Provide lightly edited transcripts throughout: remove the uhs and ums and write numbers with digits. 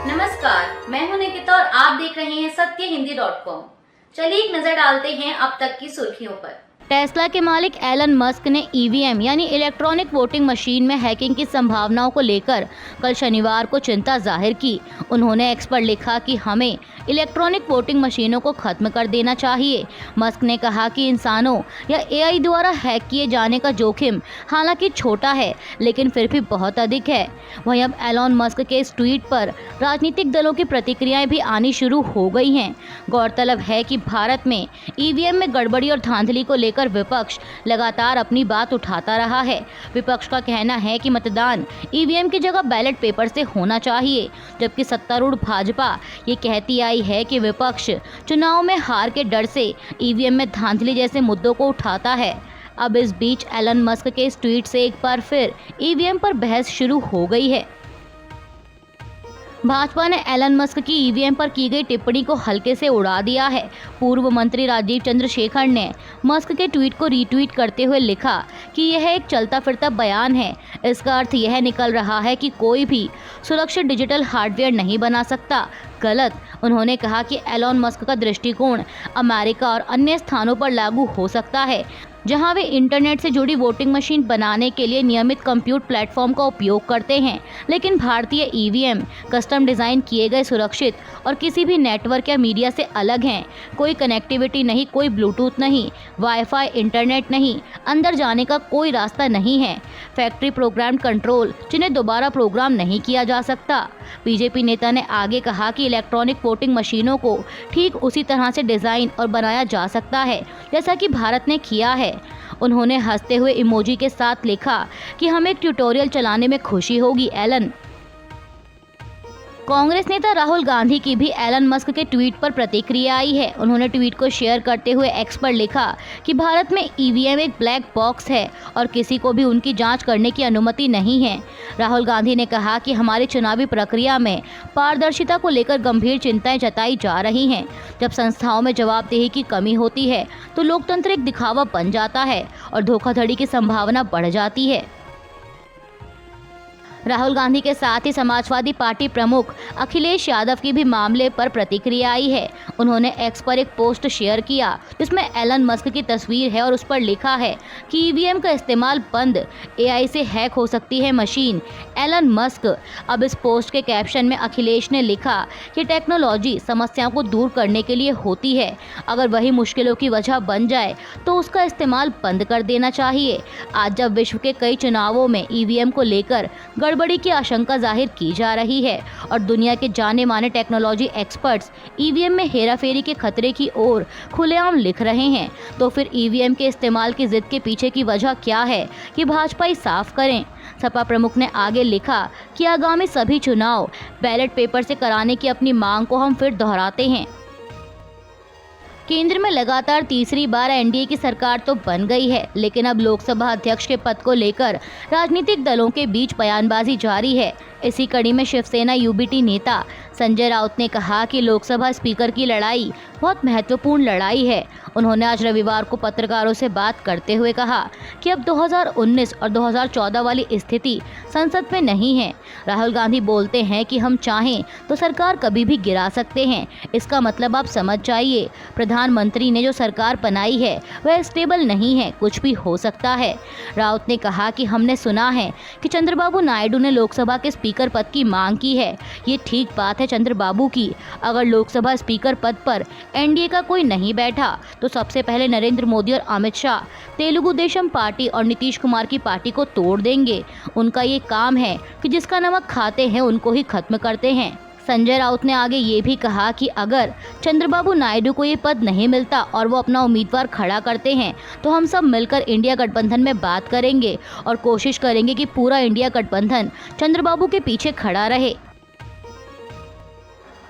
नमस्कार, मैं हूं निकिता और आप देख रहे हैं सत्यहिंदी.com। चलिए एक नजर डालते हैं अब तक की सुर्खियों पर। टेस्ला के मालिक एलन मस्क ने ईवीएम यानी इलेक्ट्रॉनिक वोटिंग मशीन में हैकिंग की संभावनाओं को लेकर कल शनिवार को चिंता जाहिर की। उन्होंने एक्स पर लिखा कि हमें इलेक्ट्रॉनिक वोटिंग मशीनों को खत्म कर देना चाहिए। मस्क ने कहा कि इंसानों या एआई द्वारा हैक किए जाने का जोखिम हालांकि छोटा है, लेकिन फिर भी बहुत अधिक है। वहीं अब एलन मस्क के इस ट्वीट पर राजनीतिक दलों की प्रतिक्रियाएं भी आनी शुरू हो गई हैं। गौरतलब है कि भारत में ईवीएम में गड़बड़ी और धांधली को लेकर विपक्ष लगातार अपनी बात उठाता रहा है। विपक्ष का कहना है कि मतदान ईवीएम की जगह बैलेट पेपर से होना चाहिए, जबकि सत्तारूढ़ भाजपा ये कहती आई है कि विपक्ष चुनाव में हार के डर से ईवीएम में धांधली जैसे मुद्दों को उठाता है। अब इस बीच एलन मस्क के इस ट्वीट से एक बार फिर ईवीएम पर बहस शुरू हो गई है। भाजपा ने एलन मस्क की ईवीएम पर की गई टिप्पणी को हल्के से उड़ा दिया है। पूर्व मंत्री राजीव चंद्रशेखर ने मस्क के ट्वीट को रीट्वीट करते हुए लिखा कि यह एक चलता फिरता बयान है। इसका अर्थ यह निकल रहा है कि कोई भी सुरक्षित डिजिटल हार्डवेयर नहीं बना सकता। गलत। उन्होंने कहा कि एलन मस्क का दृष्टिकोण अमेरिका और अन्य स्थानों पर लागू हो सकता है, जहां वे इंटरनेट से जुड़ी वोटिंग मशीन बनाने के लिए नियमित कंप्यूट प्लेटफॉर्म का उपयोग करते हैं, लेकिन भारतीय ईवीएम कस्टम डिज़ाइन किए गए, सुरक्षित और किसी भी नेटवर्क या मीडिया से अलग हैं। कोई कनेक्टिविटी नहीं, कोई ब्लूटूथ नहीं, वाईफाई, इंटरनेट नहीं, अंदर जाने का कोई रास्ता नहीं है। फैक्ट्री प्रोग्राम कंट्रोल, जिन्हें दोबारा प्रोग्राम नहीं किया जा सकता। बीजेपी नेता ने आगे कहा कि इलेक्ट्रॉनिक वोटिंग मशीनों को ठीक उसी तरह से डिज़ाइन और बनाया जा सकता है जैसा कि भारत ने किया है। उन्होंने हंसते हुए इमोजी के साथ लिखा कि हमें एक ट्यूटोरियल चलाने में खुशी होगी, एलन। कांग्रेस नेता राहुल गांधी की भी एलन मस्क के ट्वीट पर प्रतिक्रिया आई है। उन्होंने ट्वीट को शेयर करते हुए एक्स पर लिखा कि भारत में ईवीएम एक ब्लैक बॉक्स है और किसी को भी उनकी जांच करने की अनुमति नहीं है। राहुल गांधी ने कहा कि हमारी चुनावी प्रक्रिया में पारदर्शिता को लेकर गंभीर चिंताएं जताई जा रही हैं। जब संस्थाओं में जवाबदेही की कमी होती है तो लोकतंत्र एक दिखावा बन जाता है और धोखाधड़ी की संभावना बढ़ जाती है। राहुल गांधी के साथ ही समाजवादी पार्टी प्रमुख अखिलेश यादव की भी मामले पर प्रतिक्रिया आई है। उन्होंने एक्स पर एक पोस्ट शेयर किया जिसमें एलन मस्क की तस्वीर है और उस पर लिखा है कि ईवीएम का इस्तेमाल बंद, एआई से हैक हो सकती है मशीन, एलन मस्क। अब इस पोस्ट के कैप्शन में अखिलेश ने लिखा कि टेक्नोलॉजी समस्याओं को दूर करने के लिए होती है, अगर वही मुश्किलों की वजह बन जाए तो उसका इस्तेमाल बंद कर देना चाहिए। आज जब विश्व के कई चुनावों में ईवीएम को लेकर गड़बड़ी की आशंका जाहिर की जा रही है और दुनिया के जाने माने टेक्नोलॉजी एक्सपर्ट्स ईवीएम में हेराफेरी के खतरे की ओर खुलेआम लिख रहे हैं, तो फिर ईवीएम के इस्तेमाल की जिद के पीछे की वजह क्या है कि भाजपा ही साफ करें। सपा प्रमुख ने आगे लिखा कि आगामी सभी चुनाव बैलेट पेपर से कराने की अपनी मांग को हम फिर दोहराते हैं। केंद्र में लगातार तीसरी बार एनडीए की सरकार तो बन गई है, लेकिन अब लोकसभा अध्यक्ष के पद को लेकर राजनीतिक दलों के बीच बयानबाजी जारी है। इसी कड़ी में शिवसेना यूबीटी नेता संजय राउत ने कहा कि लोकसभा स्पीकर की लड़ाई बहुत महत्वपूर्ण लड़ाई है। उन्होंने आज रविवार को पत्रकारों से बात करते हुए कहा कि अब 2019 और 2014 वाली स्थिति संसद में नहीं है। राहुल गांधी बोलते हैं कि हम चाहें तो सरकार कभी भी गिरा सकते हैं। इसका मतलब आप समझ जाइए, प्रधानमंत्री ने जो सरकार बनाई है वह स्टेबल नहीं है, कुछ भी हो सकता है। राउत ने कहा कि हमने सुना है कि चंद्रबाबू नायडू ने लोकसभा के स्पीकर पद की मांग की है। ये ठीक बात है चंद्रबाबू की। अगर लोकसभा स्पीकर पद पर एनडीए का कोई नहीं बैठा तो सबसे पहले नरेंद्र मोदी और अमित शाह तेलुगु देशम पार्टी और नीतीश कुमार की पार्टी को तोड़ देंगे। उनका ये काम है कि जिसका नमक खाते हैं उनको ही खत्म करते हैं। संजय राउत ने आगे ये भी कहा कि अगर चंद्रबाबू नायडू को ये पद नहीं मिलता और वो अपना उम्मीदवार खड़ा करते हैं तो हम सब मिलकर इंडिया गठबंधन में बात करेंगे और कोशिश करेंगे कि पूरा इंडिया गठबंधन चंद्रबाबू के पीछे खड़ा रहे।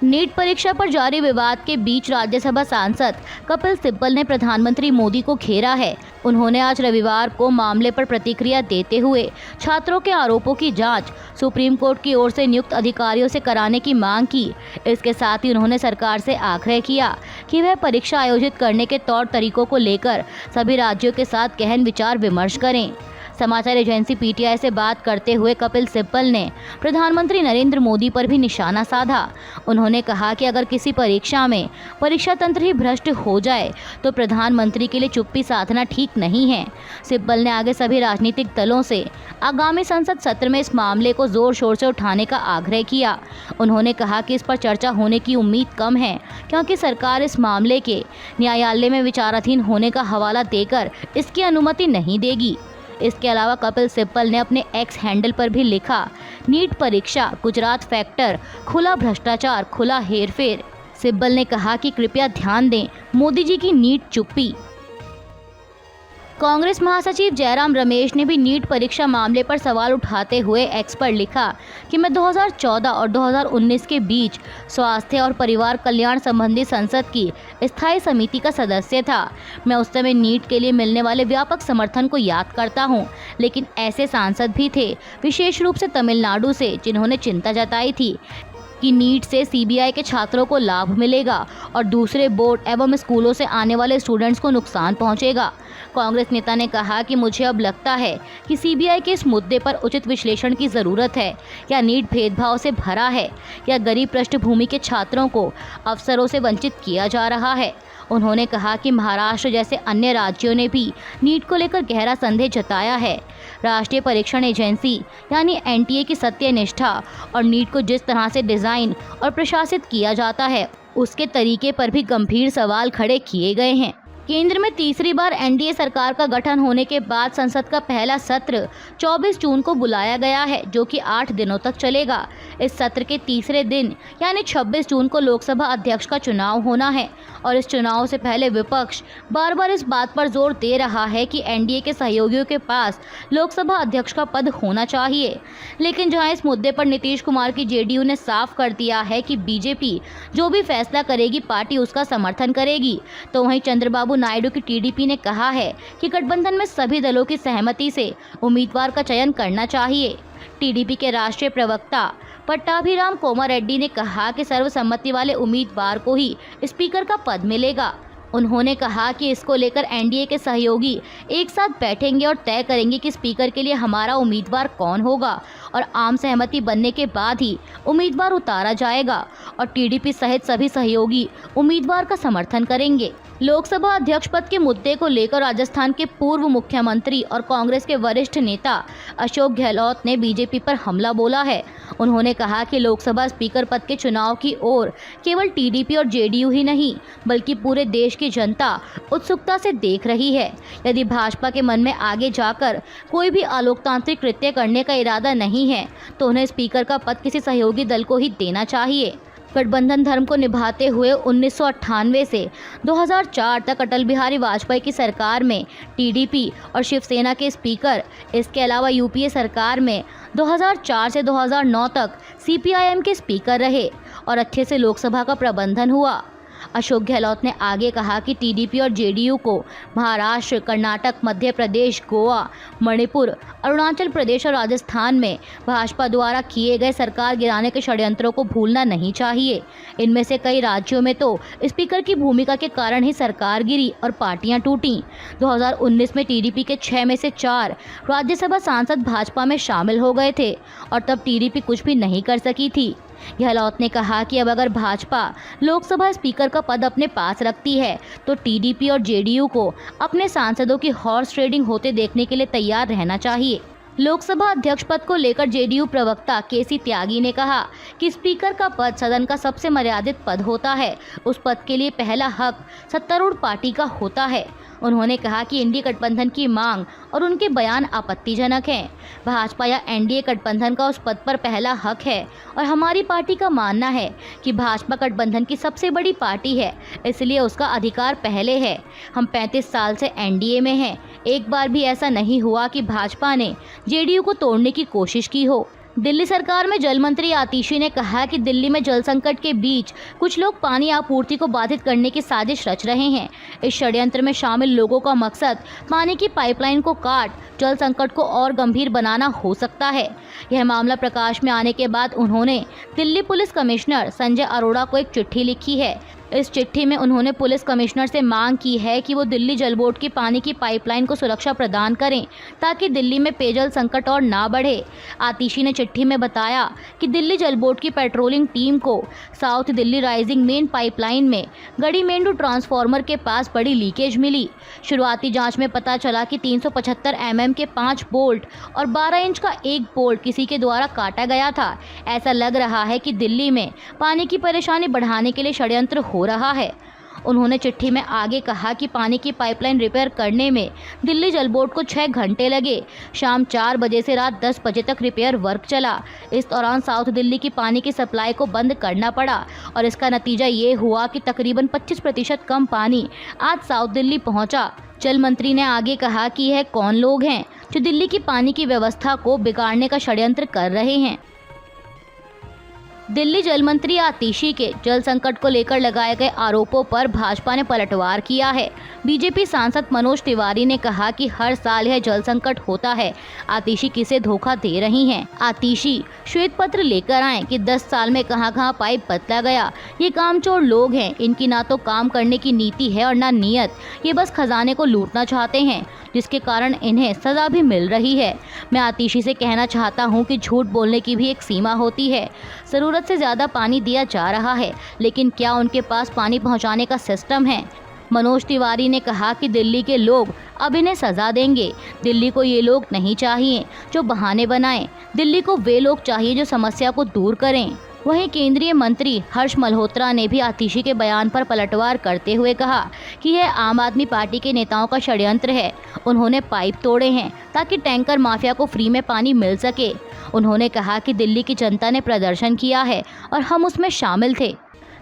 नीट परीक्षा पर जारी विवाद के बीच राज्यसभा सांसद कपिल सिब्बल ने प्रधानमंत्री मोदी को घेरा है। उन्होंने आज रविवार को मामले पर प्रतिक्रिया देते हुए छात्रों के आरोपों की जांच सुप्रीम कोर्ट की ओर से नियुक्त अधिकारियों से कराने की मांग की। इसके साथ ही उन्होंने सरकार से आग्रह किया कि वह परीक्षा आयोजित करने के तौर तरीकों को लेकर सभी राज्यों के साथ गहन विचार विमर्श करें। समाचार एजेंसी पीटीआई से बात करते हुए कपिल सिब्बल ने प्रधानमंत्री नरेंद्र मोदी पर भी निशाना साधा। उन्होंने कहा कि अगर किसी परीक्षा में परीक्षा तंत्र ही भ्रष्ट हो जाए तो प्रधानमंत्री के लिए चुप्पी साधना ठीक नहीं है। सिब्बल ने आगे सभी राजनीतिक दलों से आगामी संसद सत्र में इस मामले को जोर शोर से उठाने का आग्रह किया। उन्होंने कहा कि इस पर चर्चा होने की उम्मीद कम है क्योंकि सरकार इस मामले के न्यायालय में विचाराधीन होने का हवाला देकर इसकी अनुमति नहीं देगी। इसके अलावा कपिल सिब्बल ने अपने एक्स हैंडल पर भी लिखा, नीट परीक्षा, गुजरात फैक्टर, खुला भ्रष्टाचार, खुला हेरफेर। सिब्बल ने कहा कि कृपया ध्यान दें, मोदी जी की नीट चुप्पी। कांग्रेस महासचिव जयराम रमेश ने भी नीट परीक्षा मामले पर सवाल उठाते हुए एक्स पर लिखा कि मैं 2014 और 2019 के बीच स्वास्थ्य और परिवार कल्याण संबंधी संसद की स्थायी समिति का सदस्य था। मैं उस समय नीट के लिए मिलने वाले व्यापक समर्थन को याद करता हूं, लेकिन ऐसे सांसद भी थे, विशेष रूप से तमिलनाडु से, जिन्होंने चिंता जताई थी कि नीट से सीबीआई के छात्रों को लाभ मिलेगा और दूसरे बोर्ड एवं स्कूलों से आने वाले स्टूडेंट्स को नुकसान पहुंचेगा। कांग्रेस नेता ने कहा कि मुझे अब लगता है कि सीबीआई के इस मुद्दे पर उचित विश्लेषण की ज़रूरत है। क्या नीट भेदभाव से भरा है या गरीब पृष्ठभूमि के छात्रों को अवसरों से वंचित किया जा रहा है? उन्होंने कहा कि महाराष्ट्र जैसे अन्य राज्यों ने भी नीट को लेकर गहरा संदेह जताया है। राष्ट्रीय परीक्षण एजेंसी यानी एनटीए की सत्यनिष्ठा और नीट को जिस तरह से डिज़ाइन और प्रशासित किया जाता है, उसके तरीके पर भी गंभीर सवाल खड़े किए गए हैं। केंद्र में तीसरी बार एनडीए सरकार का गठन होने के बाद संसद का पहला सत्र 24 जून को बुलाया गया है, जो कि 8 दिनों तक चलेगा। इस सत्र के तीसरे दिन यानी 26 जून को लोकसभा अध्यक्ष का चुनाव होना है और इस चुनाव से पहले विपक्ष बार बार इस बात पर जोर दे रहा है कि एनडीए के सहयोगियों के पास लोकसभा अध्यक्ष का पद होना चाहिए। लेकिन जहां इस मुद्दे पर नीतीश कुमार की जेडीयू ने साफ कर दिया है कि बीजेपी जो भी फैसला करेगी पार्टी उसका समर्थन करेगी, तो वहीं चंद्रबाबू नायडू की टीडीपी ने कहा है कि गठबंधन में सभी दलों की सहमति से उम्मीदवार का चयन करना चाहिए। टीडीपी के राष्ट्रीय प्रवक्ता पट्टाभिराम कोमारेड्डी ने कहा कि सर्वसम्मति वाले उम्मीदवार को ही स्पीकर का पद मिलेगा। उन्होंने कहा कि इसको लेकर एनडीए के सहयोगी एक साथ बैठेंगे और तय करेंगे कि स्पीकर के लिए हमारा उम्मीदवार कौन होगा और आम सहमति बनने के बाद ही उम्मीदवार उतारा जाएगा और टीडीपी सहित सभी सहयोगी उम्मीदवार का समर्थन करेंगे। लोकसभा अध्यक्ष पद के मुद्दे को लेकर राजस्थान के पूर्व मुख्यमंत्री और कांग्रेस के वरिष्ठ नेता अशोक गहलोत ने बीजेपी पर हमला बोला है। उन्होंने कहा कि लोकसभा स्पीकर पद के चुनाव की ओर केवल टीडीपी और जेडीयू ही नहीं बल्कि पूरे देश की जनता उत्सुकता से देख रही है। यदि भाजपा के मन में आगे जाकर कोई भी अलोकतांत्रिक कृत्य करने का इरादा नहीं है तो उन्हें स्पीकर का पद किसी सहयोगी दल को ही देना चाहिए। गठबंधन धर्म को निभाते हुए 1998 से 2004 तक अटल बिहारी वाजपेयी की सरकार में टीडीपी और शिवसेना के स्पीकर, इसके अलावा यूपीए सरकार में 2004 से 2009 तक सीपीआईएम के स्पीकर रहे और अच्छे से लोकसभा का प्रबंधन हुआ। अशोक गहलोत ने आगे कहा कि टीडीपी और जेडीयू को महाराष्ट्र, कर्नाटक, मध्य प्रदेश, गोवा, मणिपुर, अरुणाचल प्रदेश और राजस्थान में भाजपा द्वारा किए गए सरकार गिराने के षड्यंत्रों को भूलना नहीं चाहिए। इनमें से कई राज्यों में तो स्पीकर की भूमिका के कारण ही सरकार गिरी और पार्टियां टूटीं। 2019 में टीडीपी के 6 में से 4 राज्यसभा सांसद भाजपा में शामिल हो गए थे और तब टीडीपी कुछ भी नहीं कर सकी थी। गहलोत ने कहा कि अब अगर भाजपा लोकसभा स्पीकर का पद अपने पास रखती है तो टीडीपी और जेडीयू को अपने सांसदों की हॉर्स ट्रेडिंग होते देखने के लिए तैयार रहना चाहिए। लोकसभा अध्यक्ष पद को लेकर जेडीयू प्रवक्ता केसी त्यागी ने कहा कि स्पीकर का पद सदन का सबसे मर्यादित पद होता है। उस पद के लिए पहला हक सत्तारूढ़ पार्टी का होता है। उन्होंने कहा कि इंडी गठबंधन की मांग और उनके बयान आपत्तिजनक हैं। भाजपा या एनडीए गठबंधन का उस पद पर पहला हक है और हमारी पार्टी का मानना है कि भाजपा गठबंधन की सबसे बड़ी पार्टी है, इसलिए उसका अधिकार पहले है। हम 35 साल से एनडीए में हैं। एक बार भी ऐसा नहीं हुआ कि भाजपा ने जेडीयू को तोड़ने की कोशिश की हो। दिल्ली सरकार में जल मंत्री आतिशी ने कहा कि दिल्ली में जल संकट के बीच कुछ लोग पानी आपूर्ति को बाधित करने की साजिश रच रहे हैं। इस षड्यंत्र में शामिल लोगों का मकसद पानी की पाइपलाइन को काट जल संकट को और गंभीर बनाना हो सकता है। यह मामला प्रकाश में आने के बाद उन्होंने दिल्ली पुलिस कमिश्नर संजय अरोड़ा को एक चिट्ठी लिखी है इस चिट्ठी में उन्होंने पुलिस कमिश्नर से मांग की है कि वो दिल्ली जल बोर्ड की पानी की पाइपलाइन को सुरक्षा प्रदान करें ताकि दिल्ली में पेयजल संकट और ना बढ़े। आतिशी ने चिट्ठी में बताया कि दिल्ली जल बोर्ड की पेट्रोलिंग टीम को south Delhi rising main pipeline में गड़ीमेंडू ट्रांसफार्मर के पास बड़ी लीकेज मिली। शुरुआती जांच में पता चला कि 375 mm के 5 बोल्ट और 12 इंच का एक बोल्ट किसी के द्वारा काटा गया था। ऐसा लग रहा है कि दिल्ली में पानी की परेशानी बढ़ाने के लिए षड्यंत्र हो रहा है। उन्होंने चिट्ठी में आगे कहा कि पानी की पाइपलाइन रिपेयर करने में दिल्ली जल बोर्ड को 6 घंटे लगे। शाम 4 बजे से रात 10 बजे तक रिपेयर वर्क चला। इस दौरान साउथ दिल्ली की पानी की सप्लाई को बंद करना पड़ा और इसका नतीजा ये हुआ कि तकरीबन 25% कम पानी आज साउथ दिल्ली पहुंचा। जल मंत्री ने आगे कहा कि यह कौन लोग हैं जो दिल्ली की पानी की व्यवस्था को बिगाड़ने का षड्यंत्र कर रहे हैं। दिल्ली जल मंत्री आतिशी के जल संकट को लेकर लगाए गए आरोपों पर भाजपा ने पलटवार किया है। बीजेपी सांसद मनोज तिवारी ने कहा कि हर साल यह जल संकट होता है। आतिशी किसे धोखा दे रही हैं? आतिशी श्वेत पत्र लेकर आए कि 10 साल में कहां-कहां पाइप बदला गया। ये कामचोर लोग हैं, इनकी ना तो काम करने की नीति है और ना नियत। ये बस खजाने को लूटना चाहते हैं, जिसके कारण इन्हें सजा भी मिल रही है। मैं आतिशी से कहना चाहता हूं कि झूठ बोलने की भी एक सीमा होती है। जरूरत से ज्यादा पानी दिया जा रहा है, लेकिन क्या उनके पास पानी पहुंचाने का सिस्टम है? मनोज तिवारी ने कहा कि दिल्ली के लोग अब इन्हें सजा देंगे। दिल्ली को ये लोग नहीं चाहिए जो बहाने बनाएं। दिल्ली को वे लोग चाहिए जो समस्या को दूर करें। वहीं केंद्रीय मंत्री हर्ष मल्होत्रा ने भी आतिशी के बयान पर पलटवार करते हुए कहा कि यह आम आदमी पार्टी के नेताओं का षड्यंत्र है। उन्होंने पाइप तोड़े हैं ताकि टैंकर माफिया को फ्री में पानी मिल सके। उन्होंने कहा कि दिल्ली की जनता ने प्रदर्शन किया है और हम उसमें शामिल थे।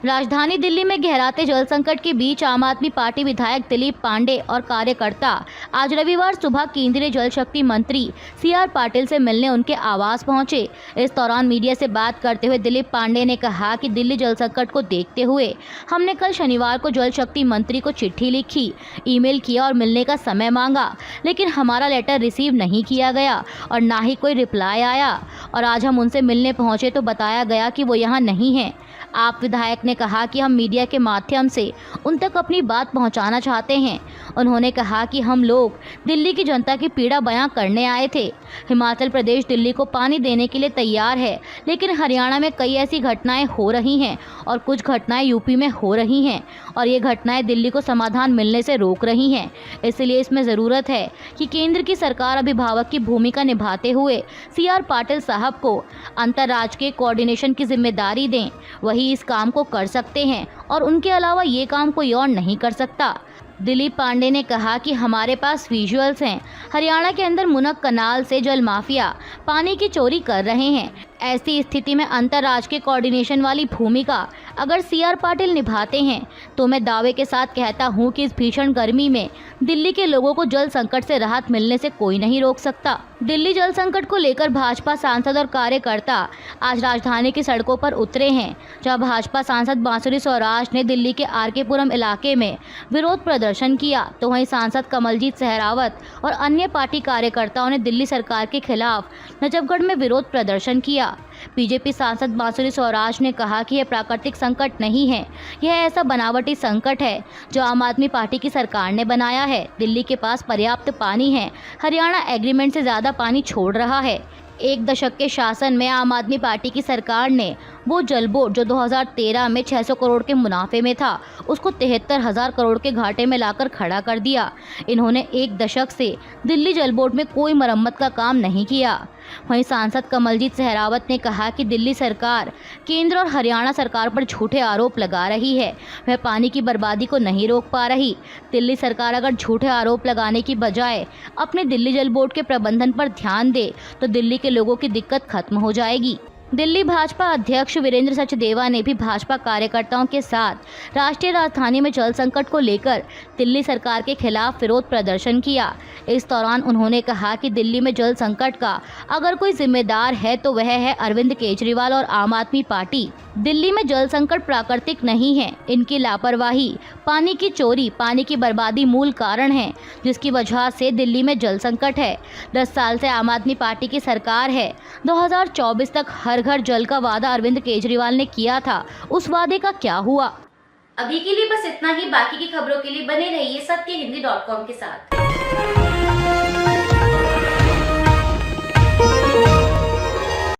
राजधानी दिल्ली में गहराते जल संकट के बीच आम आदमी पार्टी विधायक दिलीप पांडे और कार्यकर्ता आज रविवार सुबह केंद्रीय जल शक्ति मंत्री CR पाटिल से मिलने उनके आवास पहुंचे। इस दौरान मीडिया से बात करते हुए दिलीप पांडे ने कहा कि दिल्ली जल संकट को देखते हुए हमने कल शनिवार को जल शक्ति मंत्री को चिट्ठी लिखी, ईमेल किया और मिलने का समय मांगा, लेकिन हमारा लेटर रिसीव नहीं किया गया और ना ही कोई रिप्लाई आया। और आज हम उनसे मिलने पहुंचे तो बताया गया कि वो यहाँ नहीं हैं। आप विधायक ने कहा कि हम मीडिया के माध्यम से उन तक अपनी बात पहुंचाना चाहते हैं। उन्होंने कहा कि हम लोग दिल्ली की जनता की पीड़ा बयां करने आए थे। हिमाचल प्रदेश दिल्ली को पानी देने के लिए तैयार है, लेकिन हरियाणा में कई ऐसी घटनाएं हो रही हैं और कुछ घटनाएं यूपी में हो रही हैं और ये घटनाएं दिल्ली को समाधान मिलने से रोक रही हैं। इसलिए इसमें ज़रूरत है कि केंद्र की सरकार अभिभावक की भूमिका निभाते हुए CR पाटिल साहब को अंतर्राज्यीय कोऑर्डिनेशन की जिम्मेदारी दें। वही इस काम को कर सकते हैं और उनके अलावा ये काम कोई और नहीं कर सकता। दिलीप पांडे ने कहा कि हमारे पास विजुअल्स हैं। हरियाणा के अंदर मुनक कनाल से जल माफिया पानी की चोरी कर रहे हैं। ऐसी स्थिति में अंतर्राज्यीय कोऑर्डिनेशन वाली भूमिका अगर CR पाटिल निभाते हैं तो मैं दावे के साथ कहता हूं कि इस भीषण गर्मी में दिल्ली के लोगों को जल संकट से राहत मिलने से कोई नहीं रोक सकता। दिल्ली जल संकट को लेकर भाजपा सांसद और कार्यकर्ता आज राजधानी की सड़कों पर उतरे हैं, जहां भाजपा सांसद बांसुरी स्वराज ने दिल्ली के RK पुरम इलाके में विरोध प्रदर्शन किया, तो वहीं सांसद कमलजीत सहरावत और अन्य पार्टी कार्यकर्ताओं ने दिल्ली सरकार के खिलाफ नजफगढ़ में विरोध प्रदर्शन किया। बीजेपी सांसद बांसुरी स्वराज ने कहा कि यह प्राकृतिक संकट नहीं है, यह ऐसा बनावटी संकट है जो आम आदमी पार्टी की सरकार ने बनाया है। दिल्ली के पास पर्याप्त पानी है, हरियाणा एग्रीमेंट से ज़्यादा पानी छोड़ रहा है। 1 दशक के शासन में आम आदमी पार्टी की सरकार ने वो जल बोर्ड जो 2013 में 600 करोड़ के मुनाफे में था, उसको 73,000 करोड़ के घाटे में लाकर खड़ा कर दिया। इन्होंने 1 दशक से दिल्ली जल बोर्ड में कोई मरम्मत का काम नहीं किया। वहीं सांसद कमलजीत सहरावत ने कहा कि दिल्ली सरकार केंद्र और हरियाणा सरकार पर झूठे आरोप लगा रही है, वह पानी की बर्बादी को नहीं रोक पा रही। दिल्ली सरकार अगर झूठे आरोप लगाने की बजाय अपने दिल्ली जल बोर्ड के प्रबंधन पर ध्यान दे तो दिल्ली के लोगों की दिक्कत खत्म हो जाएगी। दिल्ली भाजपा अध्यक्ष वीरेंद्र सचदेवा ने भी भाजपा कार्यकर्ताओं के साथ राष्ट्रीय राजधानी में जल संकट को लेकर दिल्ली सरकार के खिलाफ विरोध प्रदर्शन किया। इस दौरान उन्होंने कहा कि दिल्ली में जल संकट का अगर कोई जिम्मेदार है तो वह है अरविंद केजरीवाल और आम आदमी पार्टी। दिल्ली में जल संकट प्राकृतिक नहीं है, इनकी लापरवाही, पानी की चोरी, पानी की बर्बादी मूल कारण है जिसकी वजह से दिल्ली में जल संकट है। 10 साल से आम आदमी पार्टी की सरकार है। 2024 तक हर घर जल का वादा अरविंद केजरीवाल ने किया था, उस वादे का क्या हुआ? अभी के लिए बस इतना ही। बाकी की खबरों के लिए बने रहिए सत्यहिंदी.com के साथ।